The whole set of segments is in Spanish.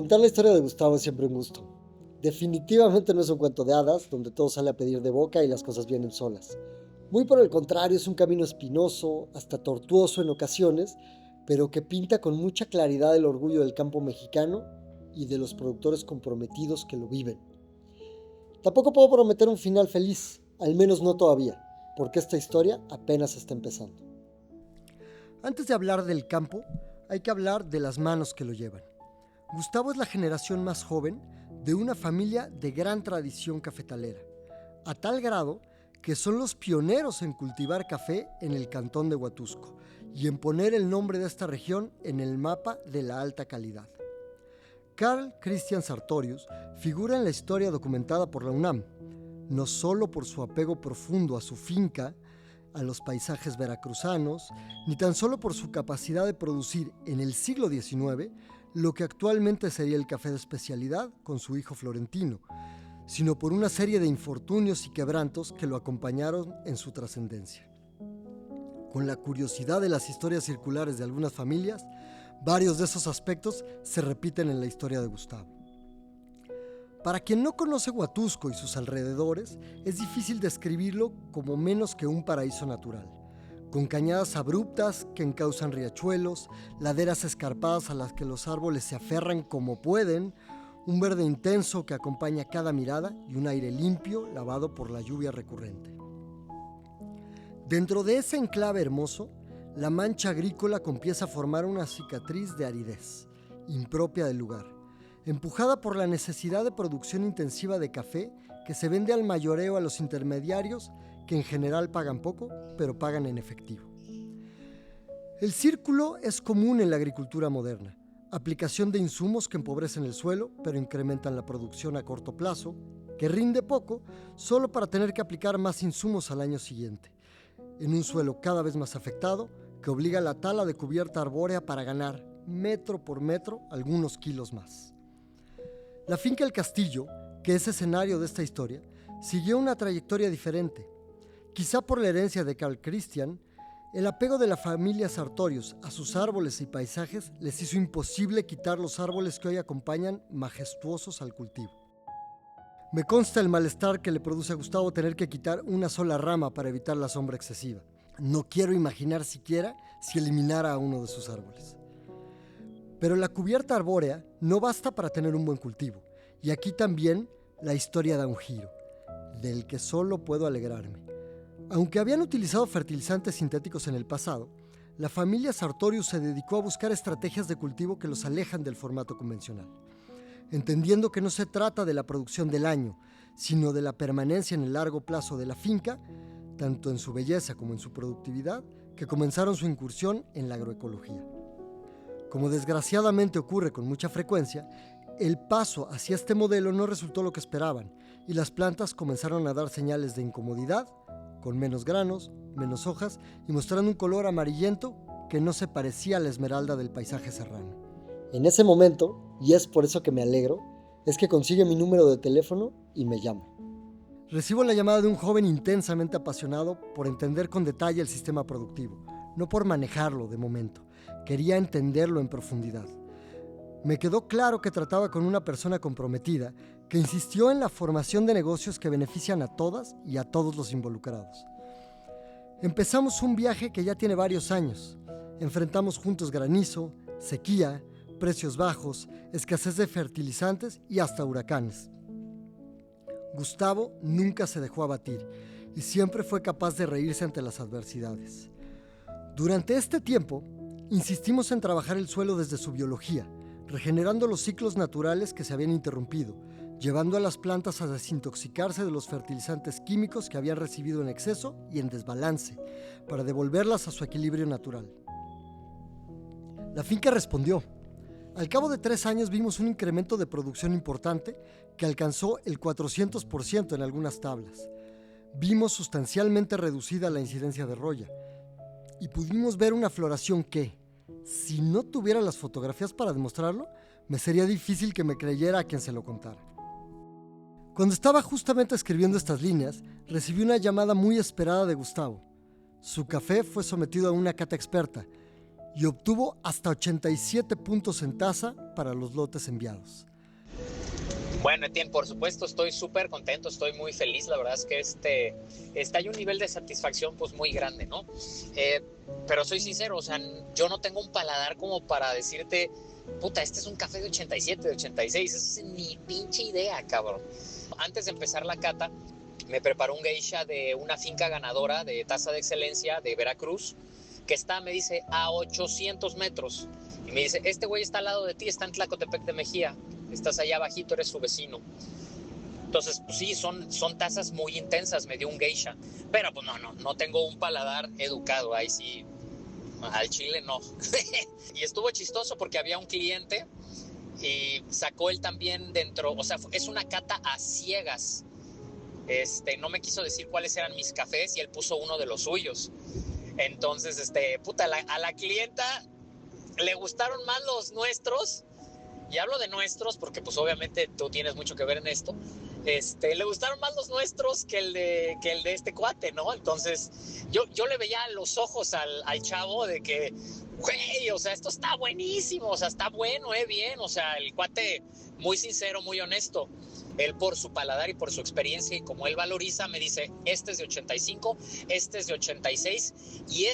Contar la historia de Gustavo es siempre un gusto. Definitivamente no es un cuento de hadas, donde todo sale a pedir de boca y las cosas vienen solas. Muy por el contrario, es un camino espinoso, hasta tortuoso en ocasiones, pero que pinta con mucha claridad el orgullo del campo mexicano y de los productores comprometidos que lo viven. Tampoco puedo prometer un final feliz, al menos no todavía, porque esta historia apenas está empezando. Antes de hablar del campo, hay que hablar de las manos que lo llevan. Gustavo es la generación más joven de una familia de gran tradición cafetalera, a tal grado que son los pioneros en cultivar café en el cantón de Huatusco y en poner el nombre de esta región en el mapa de la alta calidad. Carl Christian Sartorius figura en la historia documentada por la UNAM, no solo por su apego profundo a su finca, a los paisajes veracruzanos, ni tan solo por su capacidad de producir en el siglo XIX lo que actualmente sería el café de especialidad con su hijo Florentino, sino por una serie de infortunios y quebrantos que lo acompañaron en su trascendencia. Con la curiosidad de las historias circulares de algunas familias, varios de esos aspectos se repiten en la historia de Gustavo. Para quien no conoce Huatusco y sus alrededores, es difícil describirlo como menos que un paraíso natural, con cañadas abruptas que encausan riachuelos, laderas escarpadas a las que los árboles se aferran como pueden, un verde intenso que acompaña cada mirada y un aire limpio lavado por la lluvia recurrente. Dentro de ese enclave hermoso, la mancha agrícola comienza a formar una cicatriz de aridez, impropia del lugar, empujada por la necesidad de producción intensiva de café que se vende al mayoreo a los intermediarios que en general pagan poco, pero pagan en efectivo. El círculo es común en la agricultura moderna, aplicación de insumos que empobrecen el suelo, pero incrementan la producción a corto plazo, que rinde poco solo para tener que aplicar más insumos al año siguiente, en un suelo cada vez más afectado, que obliga a la tala de cubierta arbórea para ganar, metro por metro, algunos kilos más. La finca El Castillo, que es escenario de esta historia, siguió una trayectoria diferente. Quizá por la herencia de Carl Christian, el apego de la familia Sartorius a sus árboles y paisajes les hizo imposible quitar los árboles que hoy acompañan majestuosos al cultivo. Me consta el malestar que le produce a Gustavo tener que quitar una sola rama para evitar la sombra excesiva. No quiero imaginar siquiera si eliminara a uno de sus árboles. Pero la cubierta arbórea no basta para tener un buen cultivo, y aquí también la historia da un giro, del que solo puedo alegrarme. Aunque habían utilizado fertilizantes sintéticos en el pasado, la familia Sartorius se dedicó a buscar estrategias de cultivo que los alejan del formato convencional, entendiendo que no se trata de la producción del año, sino de la permanencia en el largo plazo de la finca, tanto en su belleza como en su productividad, que comenzaron su incursión en la agroecología. Como desgraciadamente ocurre con mucha frecuencia, el paso hacia este modelo no resultó lo que esperaban y las plantas comenzaron a dar señales de incomodidad, con menos granos, menos hojas y mostrando un color amarillento que no se parecía a la esmeralda del paisaje serrano. En ese momento, y es por eso que me alegro, es que consigue mi número de teléfono y me llama. Recibo la llamada de un joven intensamente apasionado por entender con detalle el sistema productivo, no por manejarlo de momento. Quería entenderlo en profundidad. Me quedó claro que trataba con una persona comprometida que insistió en la formación de negocios que benefician a todas y a todos los involucrados. Empezamos un viaje que ya tiene varios años. Enfrentamos juntos granizo, sequía, precios bajos, escasez de fertilizantes y hasta huracanes. Gustavo nunca se dejó abatir y siempre fue capaz de reírse ante las adversidades. Durante este tiempo, insistimos en trabajar el suelo desde su biología, regenerando los ciclos naturales que se habían interrumpido, llevando a las plantas a desintoxicarse de los fertilizantes químicos que habían recibido en exceso y en desbalance, para devolverlas a su equilibrio natural. La finca respondió. Al cabo de 3 años vimos un incremento de producción importante que alcanzó el 400% en algunas tablas. Vimos sustancialmente reducida la incidencia de roya y pudimos ver una floración que, si no tuviera las fotografías para demostrarlo, me sería difícil que me creyera a quien se lo contara. Cuando estaba justamente escribiendo estas líneas, recibí una llamada muy esperada de Gustavo. Su café fue sometido a una cata experta y obtuvo hasta 87 puntos en tasa para los lotes enviados. Bueno, Etienne, por supuesto, estoy súper contento, estoy muy feliz. La verdad es que hay un nivel de satisfacción pues muy grande, ¿no? Pero soy sincero, o sea, yo no tengo un paladar como para decirte, puta, este es un café de 87, de 86. Esa es ni pinche idea, cabrón. Antes de empezar la cata, me preparó un geisha de una finca ganadora de tasa de excelencia de Veracruz, que está, me dice, a 800 metros. Y me dice, este güey está al lado de ti, está en Tlacotepec de Mejía. Estás allá abajito, eres su vecino. Entonces, pues sí, son tazas muy intensas, me dio un geisha. Pero pues no tengo un paladar educado, ahí sí, al chile no. Y estuvo chistoso porque había un cliente y sacó él también dentro, o sea, es una cata a ciegas. No me quiso decir cuáles eran mis cafés y él puso uno de los suyos. Entonces, a la clienta le gustaron más los nuestros. Y hablo de nuestros porque pues obviamente tú tienes mucho que ver en esto. Le gustaron más los nuestros que el de este cuate, ¿no? Entonces yo le veía los ojos al chavo de que, güey, o sea, esto está buenísimo, o sea, está bueno, bien, o sea, el cuate muy sincero, muy honesto. Él por su paladar y por su experiencia y como él valoriza, me dice, este es de 85, este es de 86 y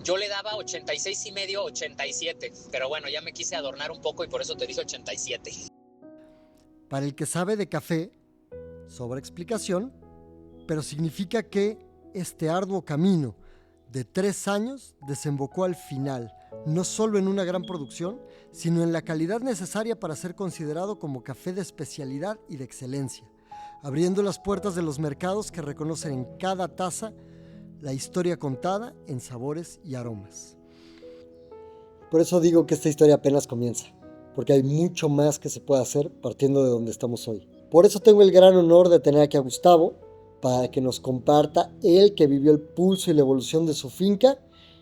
yo le daba 86 y medio, 87. Pero bueno, ya me quise adornar un poco y por eso te dije 87. Para el que sabe de café, sobra explicación, pero significa que este arduo camino de 3 años desembocó al final, no solo en una gran producción, sino en la calidad necesaria para ser considerado como café de especialidad y de excelencia, abriendo las puertas de los mercados que reconocen en cada taza la historia contada en sabores y aromas. Por eso digo que esta historia apenas comienza, porque hay mucho más que se puede hacer partiendo de donde estamos hoy. Por eso tengo el gran honor de tener aquí a Gustavo, para que nos comparta él que vivió el pulso y la evolución de su finca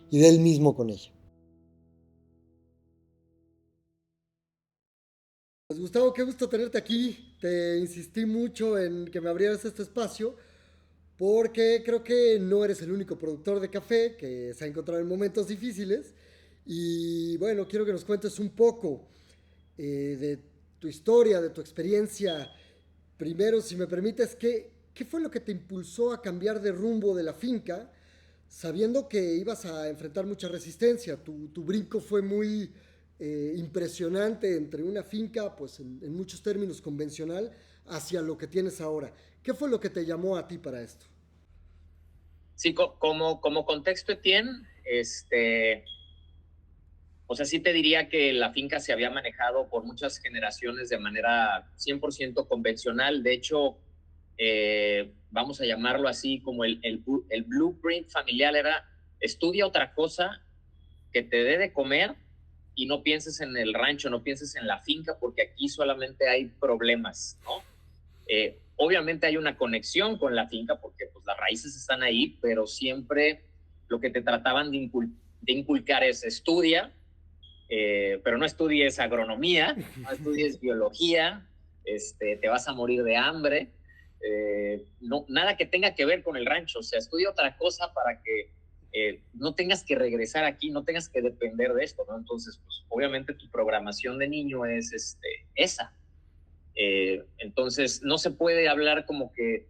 y de él mismo con ella. Pues Gustavo, qué gusto tenerte aquí. Te insistí mucho en que me abrieras este espacio, porque creo que no eres el único productor de café que se ha encontrado en momentos difíciles. Y bueno, quiero que nos cuentes un poco de tu historia, de tu experiencia. Primero, si me permites, ¿qué fue lo que te impulsó a cambiar de rumbo de la finca, sabiendo que ibas a enfrentar mucha resistencia? Tu brinco fue muy impresionante entre una finca, pues en muchos términos convencional, hacia lo que tienes ahora. ¿Qué fue lo que te llamó a ti para esto? Sí, como contexto, Etienne, o sea, sí te diría que la finca se había manejado por muchas generaciones de manera 100% convencional. De hecho, vamos a llamarlo así, como el blueprint familiar era: estudia otra cosa que te dé de comer y no pienses en el rancho, no pienses en la finca, porque aquí solamente hay problemas, ¿no? Obviamente hay una conexión con la finca porque pues, las raíces están ahí, pero siempre lo que te trataban de inculcar es estudia, pero no estudies agronomía, no estudies biología, te vas a morir de hambre, no, nada que tenga que ver con el rancho. O sea, estudia otra cosa para que no tengas que regresar aquí, no tengas que depender de esto, ¿no? Entonces, pues, obviamente tu programación de niño es esa. Entonces, no se puede hablar como que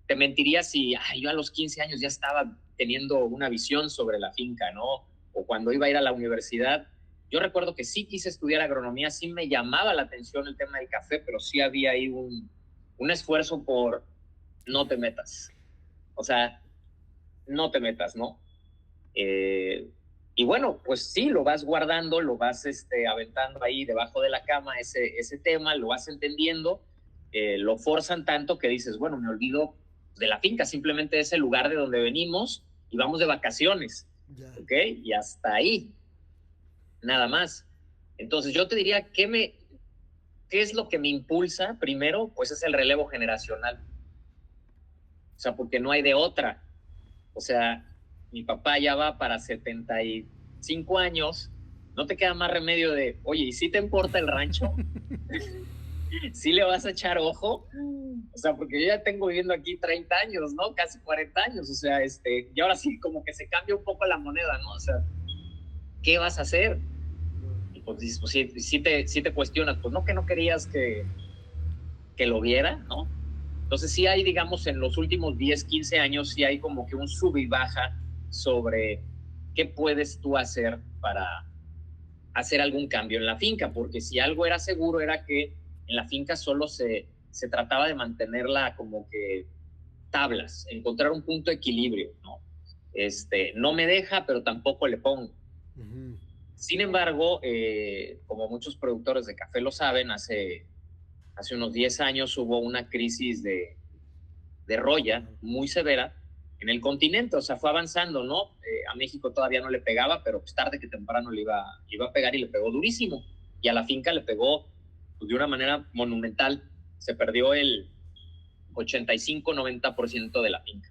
te mentiría si yo a los 15 años ya estaba teniendo una visión sobre la finca, ¿no? O cuando iba a ir a la universidad. Yo recuerdo que sí quise estudiar agronomía, sí me llamaba la atención el tema del café, pero sí había ahí un esfuerzo por no te metas. O sea, no te metas, ¿no? Y bueno, pues sí, lo vas guardando, lo vas aventando ahí debajo de la cama ese tema, lo vas entendiendo, lo forzan tanto que dices, bueno, me olvido de la finca, simplemente es el lugar de donde venimos y vamos de vacaciones, ¿ok? Y hasta ahí, nada más. Entonces yo te diría, ¿qué es lo que me impulsa? Primero, pues es el relevo generacional. O sea, porque no hay de otra. O sea, mi papá ya va para 75 años, no te queda más remedio de, oye, ¿y si te importa el rancho? ¿Sí le vas a echar ojo? O sea, porque yo ya tengo viviendo aquí 30 años, ¿no? Casi 40 años, o sea, y ahora sí como que se cambia un poco la moneda, ¿no? O sea, ¿qué vas a hacer? Y pues dices, pues sí te cuestionas, pues no que no querías que lo viera, ¿no? Entonces sí hay, digamos, en los últimos 10, 15 años, sí hay como que un sub y baja sobre qué puedes tú hacer para hacer algún cambio en la finca, porque si algo era seguro era que en la finca solo se trataba de mantenerla como que tablas, encontrar un punto de equilibrio, ¿no? No me deja, pero tampoco le pongo. Uh-huh. Sin embargo, como muchos productores de café lo saben, hace unos 10 años hubo una crisis de roya muy severa en el continente, o sea, fue avanzando, ¿no? A México todavía no le pegaba, pero pues tarde que temprano le iba a pegar y le pegó durísimo. Y a la finca le pegó pues, de una manera monumental. Se perdió el 85-90% de la finca.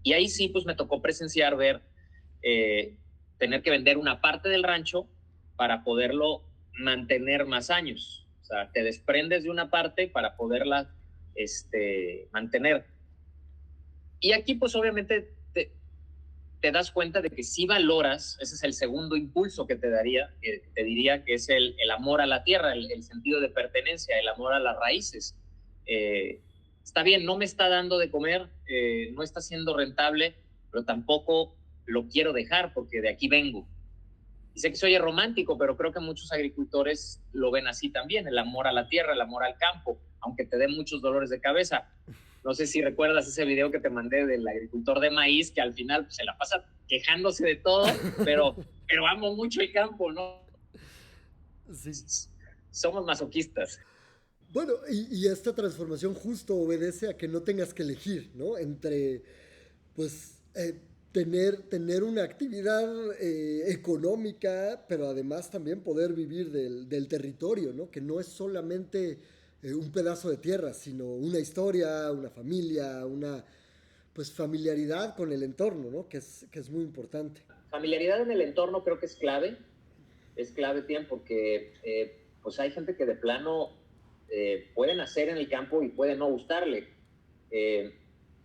Y ahí sí, pues me tocó presenciar, ver, tener que vender una parte del rancho para poderlo mantener más años. O sea, te desprendes de una parte para poderla mantener. Y aquí, pues obviamente, te das cuenta de que si valoras, ese es el segundo impulso que te daría, te diría que es el amor a la tierra, el sentido de pertenencia, el amor a las raíces. Está bien, no me está dando de comer, no está siendo rentable, pero tampoco lo quiero dejar porque de aquí vengo. Y sé que soy romántico, pero creo que muchos agricultores lo ven así también, el amor a la tierra, el amor al campo, aunque te dé muchos dolores de cabeza. No sé si recuerdas ese video que te mandé del agricultor de maíz, que al final pues, se la pasa quejándose de todo, pero amo mucho el campo, ¿no? Sí. Somos masoquistas. Bueno, y esta transformación justo obedece a que no tengas que elegir, ¿no? Entre, pues, tener una actividad económica, pero además también poder vivir del territorio, ¿no? Que no es solamente un pedazo de tierra, sino una historia, una familia, una pues familiaridad con el entorno, ¿no? Que es muy importante. Familiaridad en el entorno creo que es clave, Tien, porque pues hay gente que de plano puede nacer en el campo y puede no gustarle.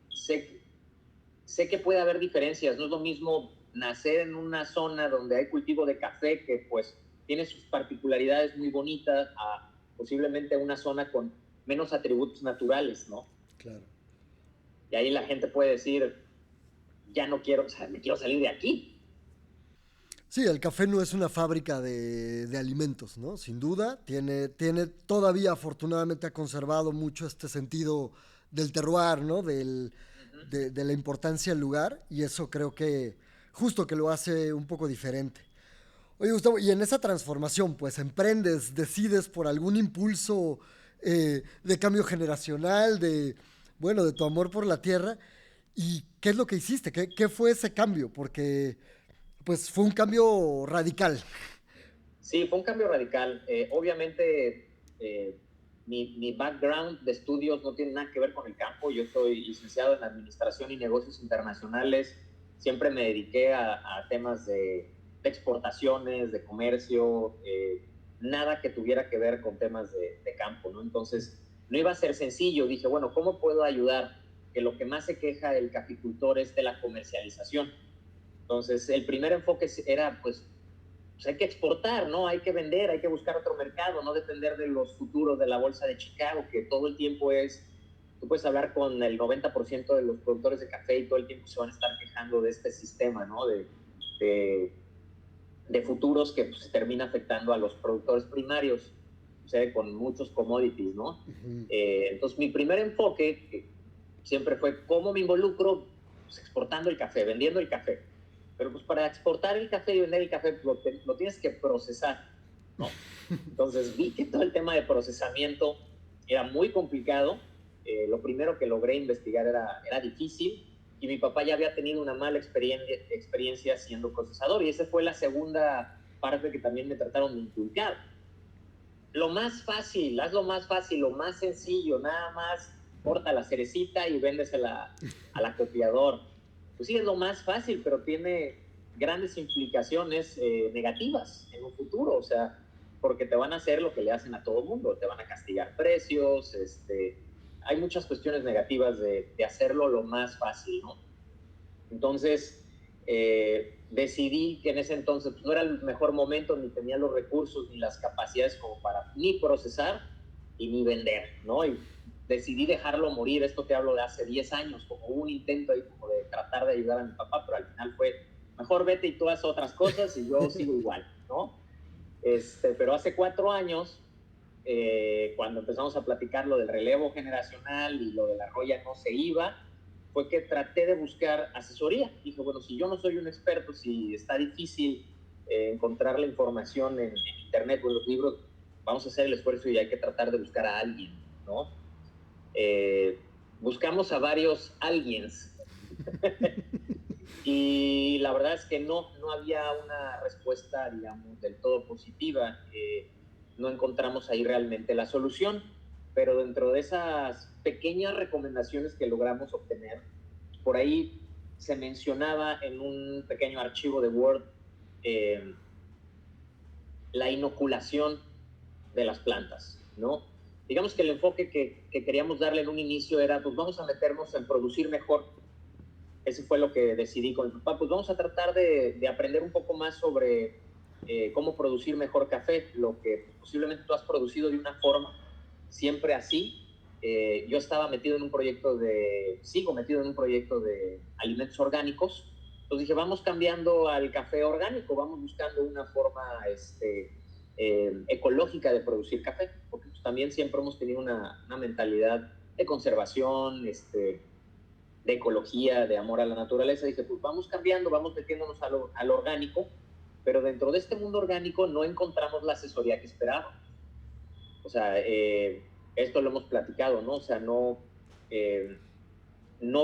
Sé que puede haber diferencias, no es lo mismo nacer en una zona donde hay cultivo de café que pues tiene sus particularidades muy bonitas a posiblemente una zona con menos atributos naturales, ¿no? Claro. Y ahí la gente puede decir, ya no quiero, o sea, me quiero salir de aquí. Sí, el café no es una fábrica de alimentos, ¿no? Sin duda, tiene todavía afortunadamente ha conservado mucho este sentido del terroir, ¿no? De la importancia del lugar, y eso creo que justo que lo hace un poco diferente. Oye, Gustavo, y en esa transformación, pues emprendes, decides por algún impulso de cambio generacional, de tu amor por la tierra, ¿y qué es lo que hiciste? ¿Qué fue ese cambio? Porque pues fue un cambio radical. Sí, fue un cambio radical. Obviamente, mi background de estudios no tiene nada que ver con el campo. Yo soy licenciado en Administración y Negocios Internacionales. Siempre me dediqué a temas de exportaciones, de comercio, nada que tuviera que ver con temas de campo, ¿no? Entonces, no iba a ser sencillo. Dije, bueno, ¿cómo puedo ayudar? Que lo que más se queja el caficultor es de la comercialización. Entonces, el primer enfoque era, pues hay que exportar, ¿no? Hay que vender, hay que buscar otro mercado, no depender de los futuros de la bolsa de Chicago, que todo el tiempo tú puedes hablar con el 90% de los productores de café y todo el tiempo se van a estar quejando de este sistema, ¿no? De futuros que pues, termina afectando a los productores primarios, sucede con muchos commodities, ¿no? Uh-huh. Entonces, mi primer enfoque siempre fue cómo me involucro pues, exportando el café, vendiendo el café. Pero pues para exportar el café y vender el café lo tienes que procesar, ¿no? Entonces vi que todo el tema de procesamiento era muy complicado. Lo primero que logré investigar era difícil y mi papá ya había tenido una mala experiencia siendo procesador y esa fue la segunda parte que también me trataron de inculcar. Lo más fácil, haz lo más fácil, lo más sencillo, nada más corta la cerecita y véndesela al acopiador. Pues sí, es lo más fácil, pero tiene grandes implicaciones negativas en un futuro, o sea, porque te van a hacer lo que le hacen a todo mundo, te van a castigar precios, hay muchas cuestiones negativas de hacerlo lo más fácil, ¿no? Entonces, decidí que en ese entonces pues, no era el mejor momento, ni tenía los recursos ni las capacidades como para ni procesar y ni vender, ¿no? Y decidí dejarlo morir. Esto te hablo de hace 10 años, como un intento ahí como de tratar de ayudar a mi papá, pero al final fue, mejor vete y tú haz otras cosas y yo sigo igual, ¿no? Pero hace 4 años, cuando empezamos a platicar lo del relevo generacional y lo de la roya no se iba, fue que traté de buscar asesoría. Dije, bueno, si yo no soy un experto, si está difícil encontrar la información en internet o en los libros, vamos a hacer el esfuerzo y hay que tratar de buscar a alguien, ¿no? Buscamos a varios aliens y la verdad es que no había una respuesta, digamos, del todo positiva. No encontramos ahí realmente la solución, pero dentro de esas pequeñas recomendaciones que logramos obtener, por ahí se mencionaba en un pequeño archivo de Word la inoculación de las plantas, ¿no? Digamos que el enfoque que queríamos darle en un inicio era, pues vamos a meternos en producir mejor. Ese fue lo que decidí con mi papá, pues vamos a tratar de aprender un poco más sobre cómo producir mejor café, lo que posiblemente tú has producido de una forma siempre así. Yo estaba metido en un proyecto sigo metido en un proyecto de alimentos orgánicos. Entonces dije, vamos cambiando al café orgánico, vamos buscando una forma ecológica de producir café, porque pues, también siempre hemos tenido una mentalidad de conservación, de ecología, de amor a la naturaleza. Dije, pues vamos cambiando, vamos metiéndonos a lo orgánico, pero dentro de este mundo orgánico no encontramos la asesoría que esperábamos. O sea, esto lo hemos platicado, ¿no? O sea, no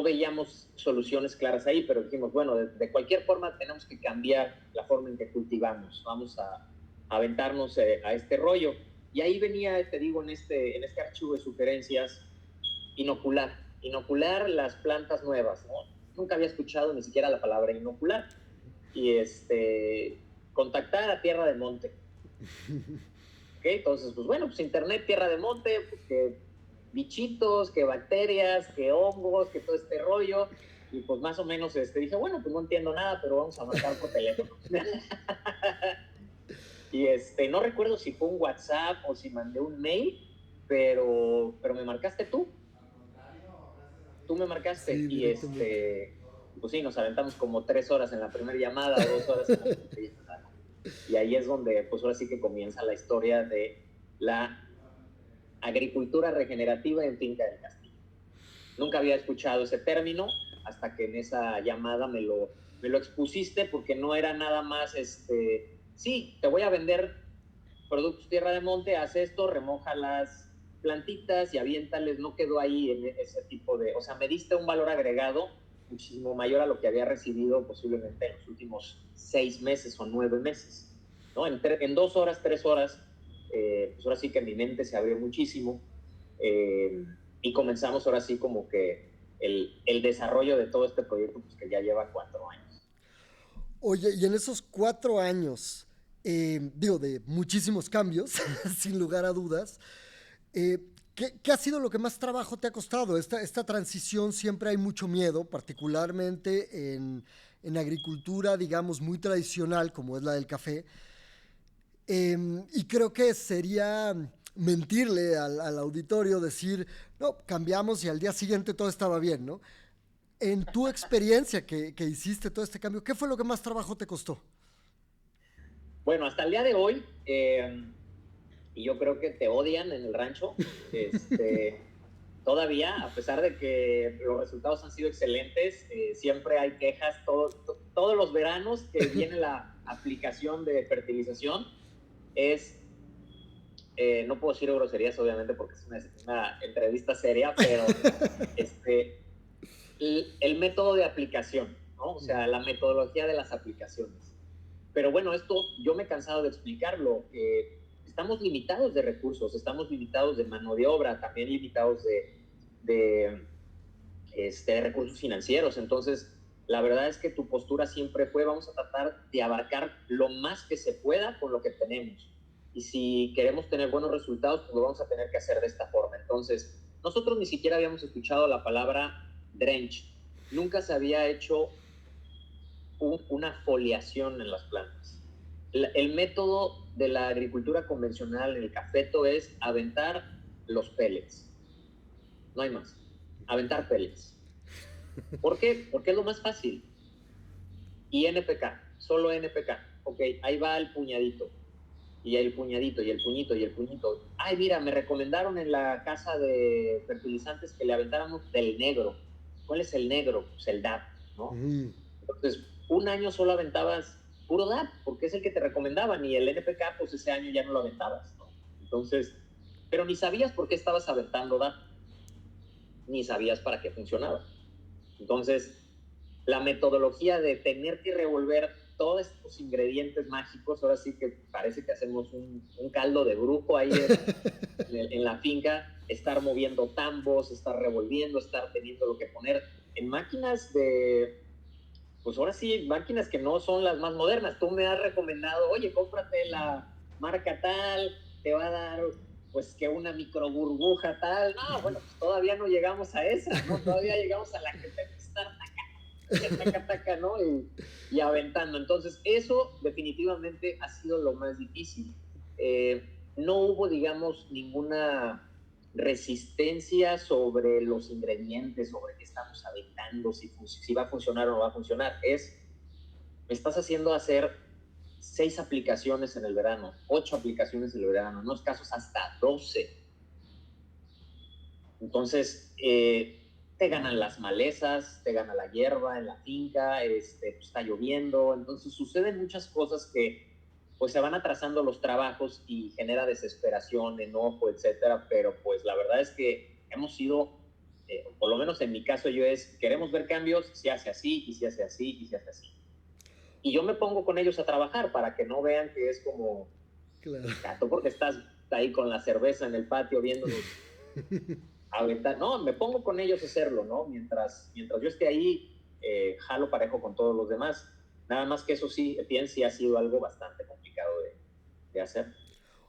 veíamos soluciones claras ahí, pero dijimos, bueno, de cualquier forma tenemos que cambiar la forma en que cultivamos, vamos a aventarnos a este rollo. Y ahí venía, te digo, en este archivo de sugerencias, inocular las plantas nuevas, ¿no? Nunca había escuchado ni siquiera la palabra inocular. Y contactar a Tierra de Monte. ¿Okay? Entonces, pues bueno, pues internet, Tierra de Monte, pues que bichitos, que bacterias, que hongos, que todo este rollo. Y pues más o menos dije, bueno, pues no entiendo nada, pero vamos a marcar por teléfono. Y no recuerdo si fue un WhatsApp o si mandé un mail, pero me marcaste tú. Tú me marcaste y pues sí, nos aventamos como 3 horas en la primera llamada, 2 horas en la segunda llamada. Y ahí es donde, pues ahora sí que comienza la historia de la agricultura regenerativa en Finca del Castillo. Nunca había escuchado ese término hasta que en esa llamada me lo expusiste, porque no era nada más, sí, te voy a vender productos Tierra de Monte, haz esto, remoja las plantitas y aviéntales. No quedó ahí en ese tipo de, o sea, me diste un valor agregado muchísimo mayor a lo que había recibido posiblemente en los últimos 6 meses o 9 meses, ¿no? En 2 horas, 3 horas, pues ahora sí que mi mente se abrió muchísimo y comenzamos ahora sí como que el desarrollo de todo este proyecto, pues que ya lleva 4 años. Oye, y en esos 4 años, digo, de muchísimos cambios, sin lugar a dudas, ¿qué ha sido lo que más trabajo te ha costado? Esta transición siempre hay mucho miedo, particularmente en agricultura, digamos, muy tradicional, como es la del café. Y creo que sería mentirle al auditorio, decir, no, cambiamos y al día siguiente todo estaba bien, ¿no? En tu experiencia que hiciste todo este cambio, ¿qué fue lo que más trabajo te costó? Bueno, hasta el día de hoy, y yo creo que te odian en el rancho, todavía, a pesar de que los resultados han sido excelentes, siempre hay quejas todos los veranos que viene la aplicación de fertilización. No puedo decir groserías, obviamente, porque es una entrevista seria, pero el método de aplicación, ¿no? O sea, la metodología de las aplicaciones. Pero bueno, esto yo me he cansado de explicarlo. Estamos limitados de recursos, estamos limitados de mano de obra, también limitados de recursos financieros. Entonces, la verdad es que tu postura siempre fue, vamos a tratar de abarcar lo más que se pueda con lo que tenemos. Y si queremos tener buenos resultados, pues lo vamos a tener que hacer de esta forma. Entonces, nosotros ni siquiera habíamos escuchado la palabra drench. Nunca se había hecho una foliación en las plantas. El método de la agricultura convencional en el cafeto es aventar los pellets. No hay más. Aventar pellets. ¿Por qué? Porque es lo más fácil. Y NPK, solo NPK. Ok, ahí va el puñadito. Y el puñadito, y el puñito, y el puñito. Ay, mira, me recomendaron en la casa de fertilizantes que le aventáramos del negro. ¿Cuál es el negro? Pues el DAP, ¿no? Entonces, un año solo aventabas puro DAP, porque es el que te recomendaban, y el NPK, pues ese año ya no lo aventabas, ¿no? Entonces, pero ni sabías por qué estabas aventando DAP, ni sabías para qué funcionaba. Entonces, la metodología de tener que revolver todos estos ingredientes mágicos, ahora sí que parece que hacemos un caldo de brujo ahí en la finca, estar moviendo tambos, estar revolviendo, estar teniendo lo que poner en máquinas pues ahora sí, máquinas que no son las más modernas. Tú me has recomendado, oye, cómprate la marca tal, te va a dar pues que una micro burbuja tal. No, bueno, pues todavía no llegamos a esa, ¿no? Todavía llegamos a la que tengo que estar taca, ¿no? Y aventando. Entonces, eso definitivamente ha sido lo más difícil. No hubo, digamos, ninguna resistencia sobre los ingredientes, sobre qué estamos aventando, si va a funcionar o no va a funcionar. Me estás haciendo hacer 6 aplicaciones en el verano, 8 aplicaciones en el verano, en unos casos hasta 12. Entonces, te ganan las malezas, te gana la hierba en la finca, pues está lloviendo, entonces suceden muchas cosas que pues se van atrasando los trabajos y genera desesperación, enojo, etcétera, pero pues la verdad es que hemos sido, por lo menos en mi caso queremos ver cambios, se hace así, y se hace así, y se hace así. Y yo me pongo con ellos a trabajar para que no vean que es como gato, porque estás ahí con la cerveza en el patio viéndonos aventar. No, me pongo con ellos a hacerlo, ¿no? Mientras yo esté ahí, jalo parejo con todos los demás. Nada más que eso sí, sí ha sido algo bastante complicado de hacer.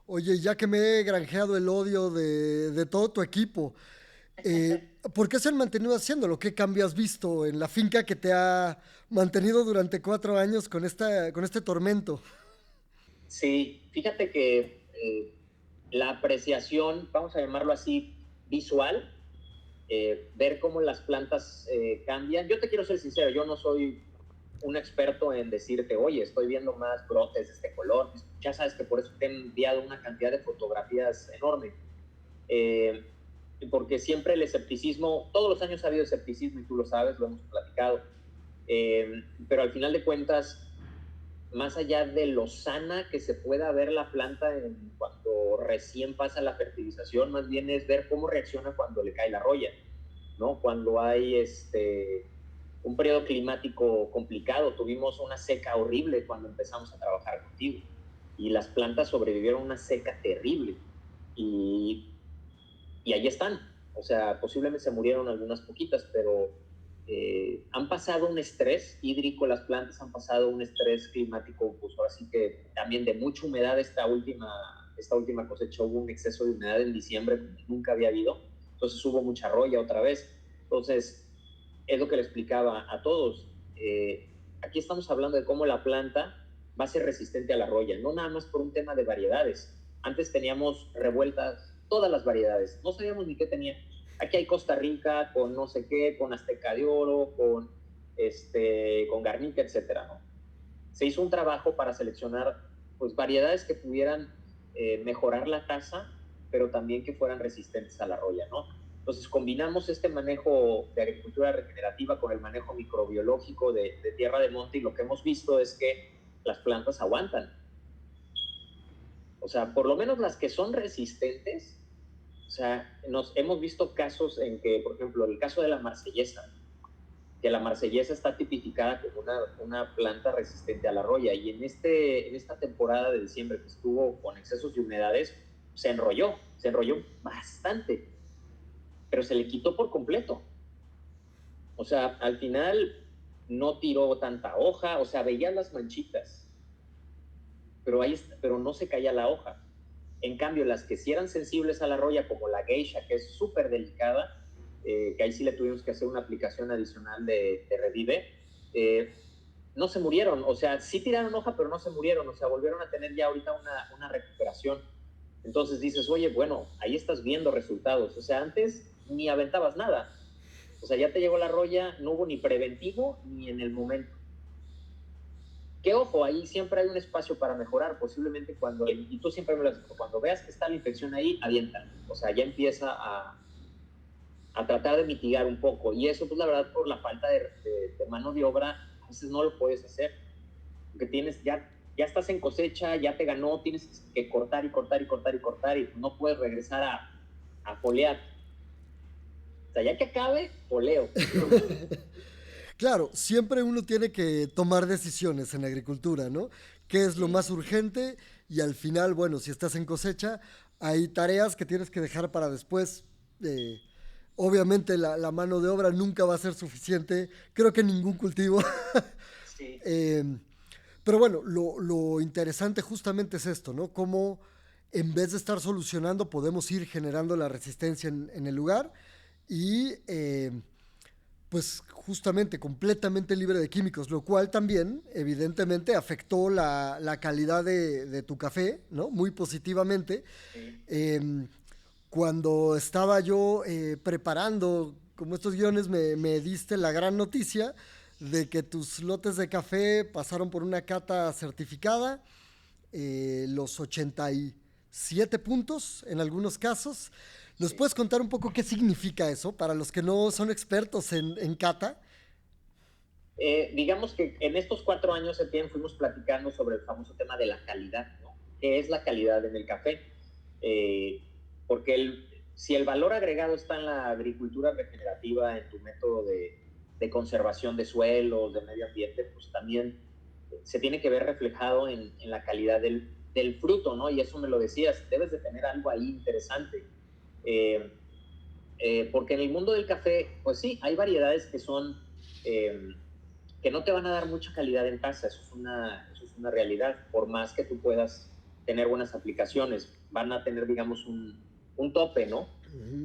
Oye, ya que me he granjeado el odio de todo tu equipo, ¿por qué se han mantenido haciéndolo? ¿Qué cambio has visto en la finca que te ha mantenido durante 4 años con este tormento? Sí, fíjate que la apreciación, vamos a llamarlo así, visual, ver cómo las plantas cambian. Yo te quiero ser sincero, yo no soy un experto en decirte, oye, estoy viendo más brotes de este color. Ya sabes que por eso te he enviado una cantidad de fotografías enorme. Porque siempre el escepticismo, todos los años ha habido escepticismo y tú lo sabes, lo hemos platicado. Pero al final de cuentas, más allá de lo sana que se pueda ver la planta cuando recién pasa la fertilización, más bien es ver cómo reacciona cuando le cae la roya, ¿no? Cuando hay un periodo climático complicado, tuvimos una seca horrible cuando empezamos a trabajar contigo y las plantas sobrevivieron a una seca terrible y ahí están. O sea, posiblemente se murieron algunas poquitas, pero han pasado un estrés hídrico, las plantas han pasado un estrés climático, pues ahora sí que también de mucha humedad. Esta última cosecha hubo un exceso de humedad en diciembre como nunca había habido, entonces hubo mucha roya otra vez. Entonces, es lo que le explicaba a todos. Aquí estamos hablando de cómo la planta va a ser resistente a la roya, no nada más por un tema de variedades. Antes teníamos revueltas todas las variedades, no sabíamos ni qué tenía. Aquí hay Costa Rica con no sé qué, con Azteca de Oro, con Garnica, etcétera, ¿no? Se hizo un trabajo para seleccionar pues variedades que pudieran mejorar la tasa, pero también que fueran resistentes a la roya, ¿no? Entonces combinamos este manejo de agricultura regenerativa con el manejo microbiológico de tierra de monte, y lo que hemos visto es que las plantas aguantan. O sea, por lo menos las que son resistentes, o sea, hemos visto casos en que, por ejemplo, el caso de la marsellesa, que la marsellesa está tipificada como una planta resistente a la roya, y en esta temporada de diciembre que estuvo con excesos de humedades, se enrolló bastante, pero se le quitó por completo. O sea, al final no tiró tanta hoja, o sea, veía las manchitas, pero no se caía la hoja. En cambio, las que sí eran sensibles a la roya, como la geisha, que es súper delicada, que ahí sí le tuvimos que hacer una aplicación adicional de Revive, no se murieron, o sea, sí tiraron hoja, pero no se murieron, o sea, volvieron a tener ya ahorita una recuperación. Entonces dices, oye, bueno, ahí estás viendo resultados, o sea, antes ni aventabas nada, o sea, ya te llegó la roya, no hubo ni preventivo ni en el momento. Que ojo, ahí siempre hay un espacio para mejorar, posiblemente y tú siempre me lo has dicho, cuando veas que está la infección ahí, avienta, o sea, ya empieza a tratar de mitigar un poco, y eso pues la verdad por la falta de mano de obra, a veces no lo puedes hacer, porque ya estás en cosecha, ya te ganó, tienes que cortar y cortar y cortar y cortar, y no puedes regresar a polear. O sea, ya que acabe, poleo. Claro, siempre uno tiene que tomar decisiones en la agricultura, ¿no? ¿Qué es lo más urgente? Y al final, bueno, si estás en cosecha, hay tareas que tienes que dejar para después. eh, Obviamente la mano de obra nunca va a ser suficiente, creo que en ningún cultivo. Sí. Eh, pero bueno, lo interesante justamente es esto, ¿no? Cómo en vez de estar solucionando, podemos ir generando la resistencia en el lugar y pues justamente completamente libre de químicos, lo cual también evidentemente afectó la calidad de tu café, ¿no? Muy positivamente. Sí. Cuando estaba yo preparando como estos guiones, me diste la gran noticia de que tus lotes de café pasaron por una cata certificada, los 87 puntos en algunos casos. ¿Nos Sí. puedes contar un poco qué significa eso para los que no son expertos en cata? Digamos que en estos 4 años fuimos platicando sobre el famoso tema de la calidad, ¿no? ¿Qué es la calidad en el café? Eh, porque si el valor agregado está en la agricultura regenerativa, en tu método de conservación de suelos, de medio ambiente, pues también se tiene que ver reflejado en la calidad del fruto, ¿no? Y eso me lo decías, debes de tener algo ahí interesante. Eh, porque en el mundo del café, pues sí, hay variedades que son... que no te van a dar mucha calidad en taza, eso es una realidad, por más que tú puedas tener buenas aplicaciones, van a tener, digamos, un tope, ¿no?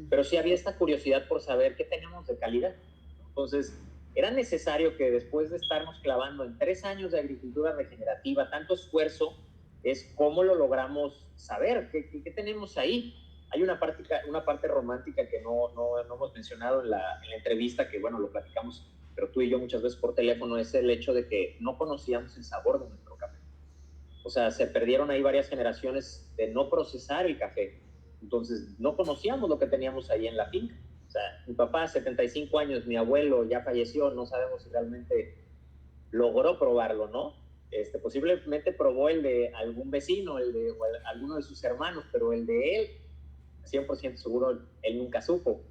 Pero sí había esta curiosidad por saber qué tenemos de calidad. Entonces, era necesario que después de estarnos clavando en 3 años de agricultura regenerativa, tanto esfuerzo, es cómo lo logramos saber, qué tenemos ahí. Hay una parte romántica que no hemos mencionado en la entrevista, que bueno, lo platicamos, pero tú y yo muchas veces por teléfono, es el hecho de que no conocíamos el sabor de nuestro café. O sea, se perdieron ahí varias generaciones de no procesar el café. Entonces, no conocíamos lo que teníamos ahí en la finca. O sea, mi papá, 75 años, mi abuelo ya falleció, no sabemos si realmente logró probarlo, ¿no? Posiblemente probó el de algún vecino, alguno de sus hermanos, pero el de él, 100% seguro, él nunca supo.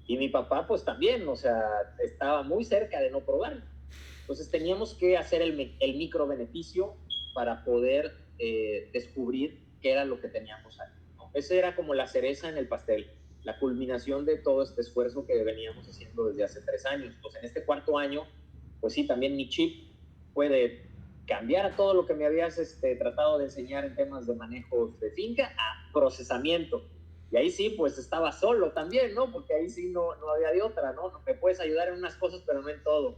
Y mi papá, pues también, o sea, estaba muy cerca de no probarlo. Entonces teníamos que hacer el micro beneficio para poder descubrir qué era lo que teníamos ahí, ¿no? Esa era como la cereza en el pastel, la culminación de todo este esfuerzo que veníamos haciendo desde hace 3 años. Pues en este 4.º año, pues sí, también mi chip puede cambiar todo lo que me habías tratado de enseñar en temas de manejos de finca a procesamiento. Y ahí sí, pues estaba solo también, ¿no? Porque ahí sí no había de otra, ¿no? Me puedes ayudar en unas cosas, pero no en todo.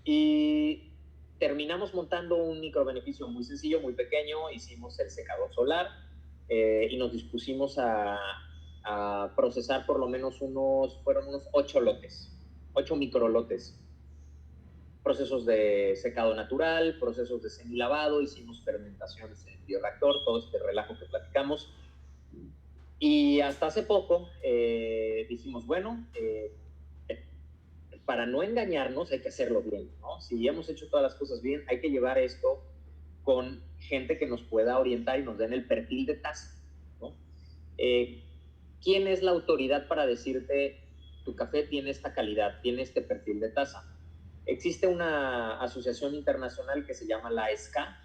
Y terminamos montando un microbeneficio muy sencillo, muy pequeño. Hicimos el secador solar y nos dispusimos a procesar por lo menos fueron unos 8 lotes, 8 microlotes. Procesos de secado natural, procesos de semilavado, hicimos fermentaciones en bioreactor, todo este relajo que platicamos. Y hasta hace poco dijimos, bueno, para no engañarnos hay que hacerlo bien, ¿no? Si hemos hecho todas las cosas bien, hay que llevar esto con gente que nos pueda orientar y nos den el perfil de taza, ¿no? ¿Quién es la autoridad para decirte tu café tiene esta calidad, tiene este perfil de taza? Existe una asociación internacional que se llama la SCA,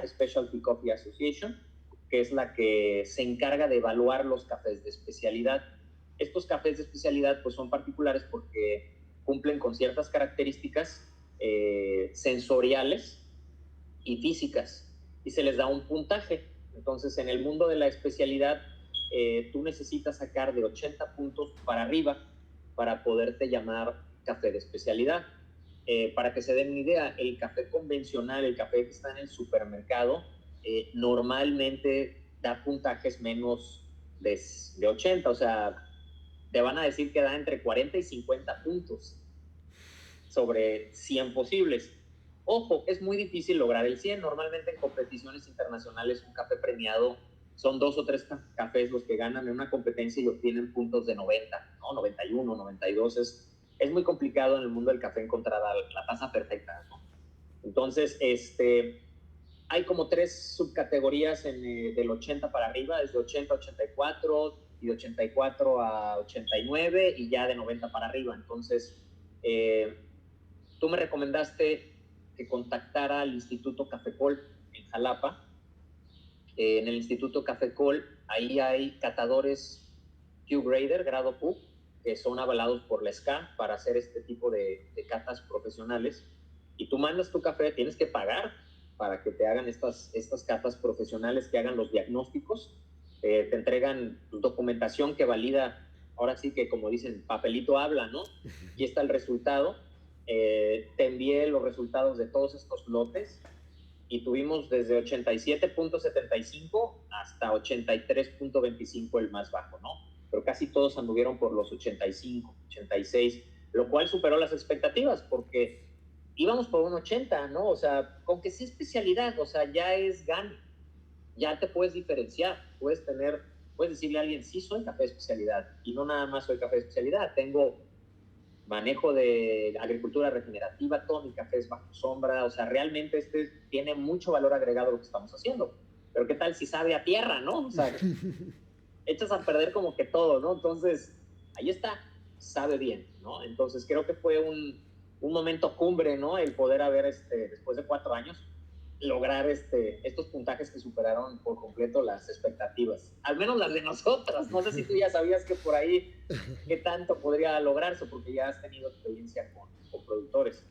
Specialty Coffee Association, que es la que se encarga de evaluar los cafés de especialidad. Estos cafés de especialidad pues son particulares porque cumplen con ciertas características sensoriales y físicas y se les da un puntaje. Entonces, en el mundo de la especialidad, tú necesitas sacar de 80 puntos para arriba para poderte llamar café de especialidad. Para que se den una idea, el café convencional, el café que está en el supermercado, normalmente da puntajes menos de 80, o sea, te van a decir que da entre 40 y 50 puntos sobre 100 posibles. Ojo, es muy difícil lograr el 100. Normalmente en competiciones internacionales un café premiado son 2 o 3 cafés los que ganan en una competencia y obtienen puntos de 90, ¿no? 91, 92. Es muy complicado en el mundo del café encontrar la taza perfecta, ¿no? Entonces, hay como 3 subcategorías del 80 para arriba, desde 80 a 84 y de 84 a 89 y ya de 90 para arriba. Entonces, tú me recomendaste que contactara al Instituto Cafecol en Jalapa. En el Instituto Cafecol, ahí hay catadores Q-Grader, grado Q, que son avalados por la SCA para hacer este tipo de catas profesionales. Y tú mandas tu café, tienes que pagar para que te hagan estas catas profesionales, que hagan los diagnósticos. Te entregan documentación que valida, ahora sí que como dicen, papelito habla, ¿no? Y está el resultado. Te envié los resultados de todos estos lotes y tuvimos desde 87.75 hasta 83.25 el más bajo, ¿no? Pero casi todos anduvieron por los 85, 86, lo cual superó las expectativas porque íbamos por un 80, ¿no? O sea, con que sí especialidad, o sea, ya es gane, ya te puedes diferenciar, puedes decirle a alguien, sí soy café de especialidad, y no nada más soy café de especialidad, tengo manejo de agricultura regenerativa, todo mi café es bajo sombra, o sea, realmente tiene mucho valor agregado lo que estamos haciendo. Pero ¿qué tal si sabe a tierra, no? O sea, echas a perder como que todo, ¿no? Entonces, ahí está, sabe bien, ¿no? Entonces, creo que fue un momento cumbre, ¿no? El poder haber, después de 4 años, lograr estos puntajes que superaron por completo las expectativas, al menos las de nosotras. No sé si tú ya sabías que por ahí qué tanto podría lograrse, porque ya has tenido experiencia con productores.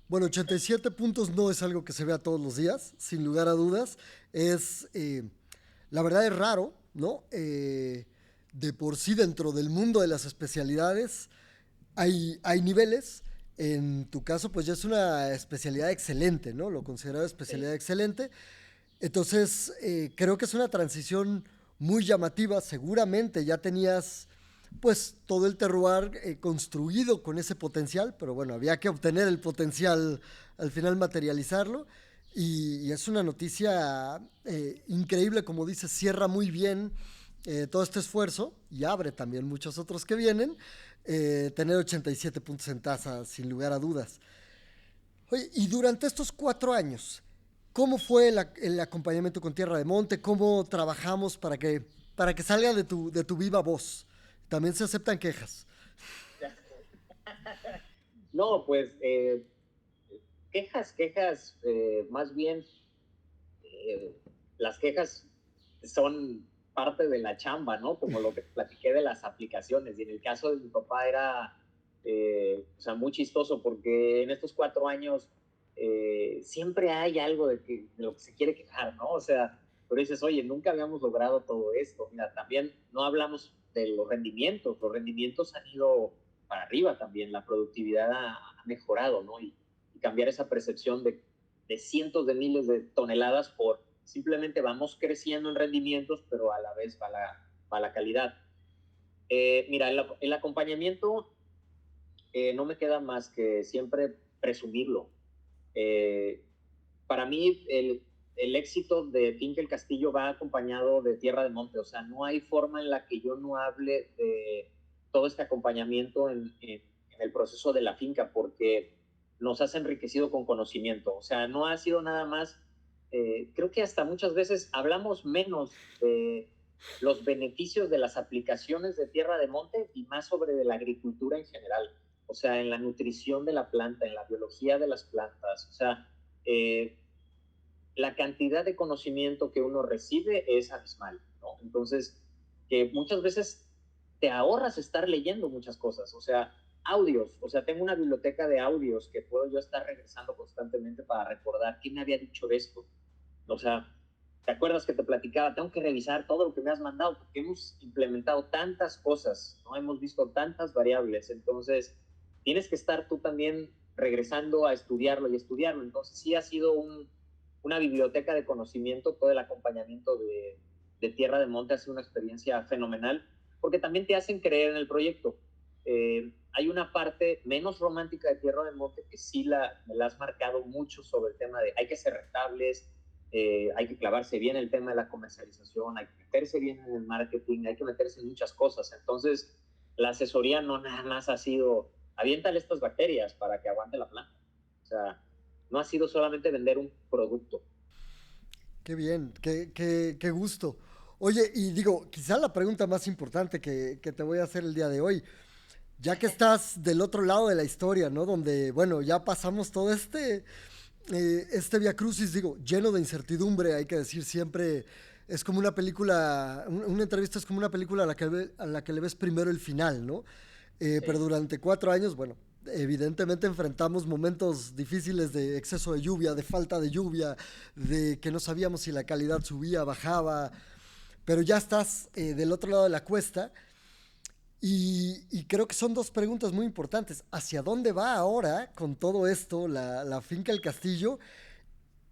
Bueno, 87 puntos no es algo que se vea todos los días, sin lugar a dudas. La verdad es raro, ¿no? De por sí, dentro del mundo de las especialidades, hay niveles. En tu caso, pues ya es una especialidad excelente, ¿no? Lo considerado especialidad excelente. Entonces, creo que es una transición muy llamativa. Seguramente ya tenías, pues, todo el terroir construido con ese potencial, pero bueno, había que obtener el potencial, al final materializarlo. Y es una noticia increíble, como dices, cierra muy bien todo este esfuerzo y abre también muchos otros que vienen. Tener 87 puntos en tasa, sin lugar a dudas. Oye, y durante estos 4 años, ¿cómo fue el acompañamiento con Tierra de Monte? ¿Cómo trabajamos para que salga de tu viva voz? También se aceptan quejas. No, pues quejas, más bien las quejas son parte de la chamba, ¿no? Como lo que platiqué de las aplicaciones. Y en el caso de mi papá era, o sea, muy chistoso porque en estos 4 años siempre hay algo de lo que se quiere quejar, ¿no? O sea, pero dices, oye, nunca habíamos logrado todo esto. Mira, también no hablamos de los rendimientos han ido para arriba también, la productividad ha mejorado, ¿no? Y cambiar esa percepción de cientos de miles de toneladas por simplemente vamos creciendo en rendimientos, pero a la vez va la calidad. Mira, el acompañamiento no me queda más que siempre presumirlo. Para mí, el éxito de Finca El Castillo va acompañado de Tierra de Monte. O sea, no hay forma en la que yo no hable de todo este acompañamiento en el proceso de la finca, porque nos has enriquecido con conocimiento. O sea, no ha sido nada más, creo que hasta muchas veces hablamos menos de los beneficios de las aplicaciones de Tierra de Monte y más sobre de la agricultura en general. O sea, en la nutrición de la planta, en la biología de las plantas. O sea, la cantidad de conocimiento que uno recibe es abismal, ¿no? Entonces, que muchas veces te ahorras estar leyendo muchas cosas, o sea, audios, o sea, tengo una biblioteca de audios que puedo yo estar regresando constantemente para recordar quién me había dicho esto. O sea, ¿te acuerdas que te platicaba? Tengo que revisar todo lo que me has mandado porque hemos implementado tantas cosas, ¿no? Hemos visto tantas variables, entonces tienes que estar tú también regresando a estudiarlo y estudiarlo. Entonces sí ha sido una biblioteca de conocimiento. Todo el acompañamiento de Tierra de Monte ha sido una experiencia fenomenal, porque también te hacen creer en el proyecto. Hay una parte menos romántica de Tierra de Monte que sí me la has marcado mucho, sobre el tema de hay que ser rentables, hay que clavarse bien el tema de la comercialización, hay que meterse bien en el marketing, hay que meterse en muchas cosas. Entonces, la asesoría no nada más ha sido, aviéntale estas bacterias para que aguante la planta. O sea, no ha sido solamente vender un producto. Qué bien, qué gusto. Oye, y digo, quizá la pregunta más importante que te voy a hacer el día de hoy, ya que estás del otro lado de la historia, ¿no? Donde, bueno, ya pasamos todo este Via Crucis, digo, lleno de incertidumbre, hay que decir siempre, es como una película, una entrevista es como una película a la que le ves primero el final, ¿no? Sí. Pero durante 4 años, bueno, evidentemente enfrentamos momentos difíciles de exceso de lluvia, de falta de lluvia, de que no sabíamos si la calidad subía, bajaba, pero ya estás del otro lado de la cuesta y creo que son dos preguntas muy importantes. ¿Hacia dónde va ahora con todo esto la finca El Castillo?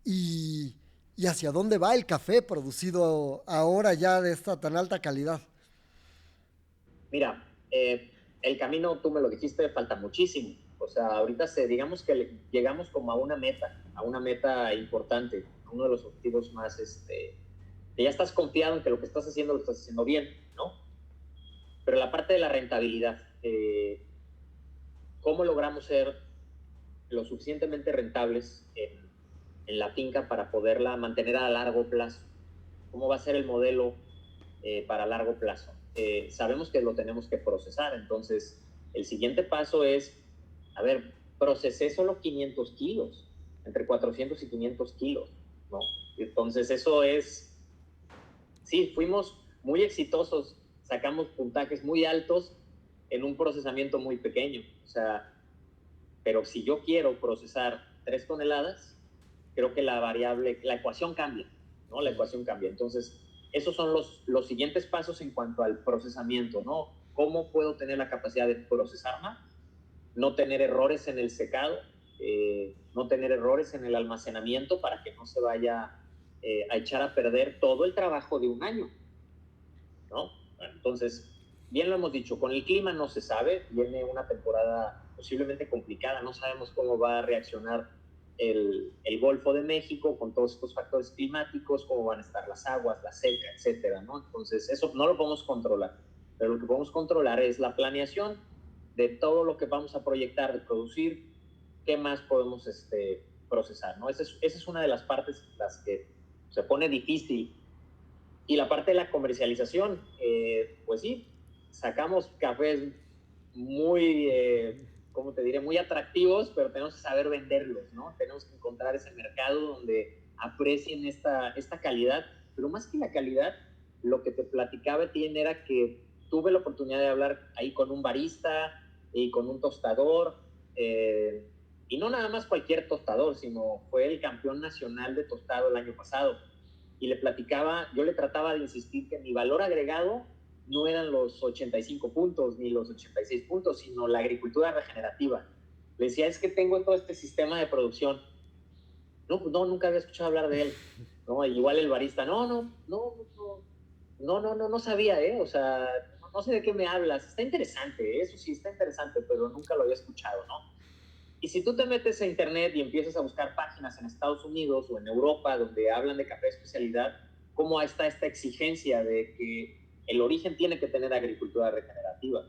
Y, y hacia dónde va el café producido ahora ya de esta tan alta calidad. Mira, el camino, tú me lo dijiste, falta muchísimo. O sea, ahorita digamos que llegamos como a una meta importante, a uno de los objetivos más, que ya estás confiado en que lo que estás haciendo lo estás haciendo bien, ¿no? Pero la parte de la rentabilidad, ¿cómo logramos ser lo suficientemente rentables en la finca para poderla mantener a largo plazo? ¿Cómo va a ser el modelo para largo plazo? Sabemos que lo tenemos que procesar, entonces el siguiente paso es, a ver, procesé solo 500 kilos, entre 400 y 500 kilos, ¿no? Entonces eso es, sí, fuimos muy exitosos, sacamos puntajes muy altos en un procesamiento muy pequeño, o sea, pero si yo quiero procesar 3 toneladas, creo que la ecuación cambia, ¿no? La ecuación cambia. Entonces, esos son los siguientes pasos en cuanto al procesamiento, ¿no? ¿Cómo puedo tener la capacidad de procesar más? No tener errores en el secado, no tener errores en el almacenamiento para que no se vaya a echar a perder todo el trabajo de un año, ¿no? Bueno, entonces, bien lo hemos dicho, con el clima no se sabe, viene una temporada posiblemente complicada, no sabemos cómo va a reaccionar el Golfo de México con todos estos factores climáticos, cómo van a estar las aguas, la seca, etcétera, ¿no? Entonces, eso no lo podemos controlar, pero lo que podemos controlar es la planeación de todo lo que vamos a proyectar, de producir, qué más podemos procesar, ¿no? Esa es una de las partes en las que se pone difícil. Y la parte de la comercialización, pues sí, sacamos cafés muy, ¿cómo te diré? Muy atractivos, pero tenemos que saber venderlos, ¿no? Tenemos que encontrar ese mercado donde aprecien esta calidad, pero más que la calidad, lo que te platicaba, Etienne, era que tuve la oportunidad de hablar ahí con un barista y con un tostador, y no nada más cualquier tostador, sino fue el campeón nacional de tostado el año pasado. Y le platicaba, yo le trataba de insistir que mi valor agregado no eran los 85 puntos ni los 86 puntos, sino la agricultura regenerativa. Le decía, es que tengo todo este sistema de producción. No, pues no, nunca había escuchado hablar de él. ¿No? Igual el barista, no sabía, ¿eh? O sea, no sé de qué me hablas. Está interesante, eso sí, está interesante, pero nunca lo había escuchado, ¿no? Y si tú te metes a internet y empiezas a buscar páginas en Estados Unidos o en Europa donde hablan de café de especialidad, ¿cómo está esta exigencia de que el origen tiene que tener agricultura regenerativa?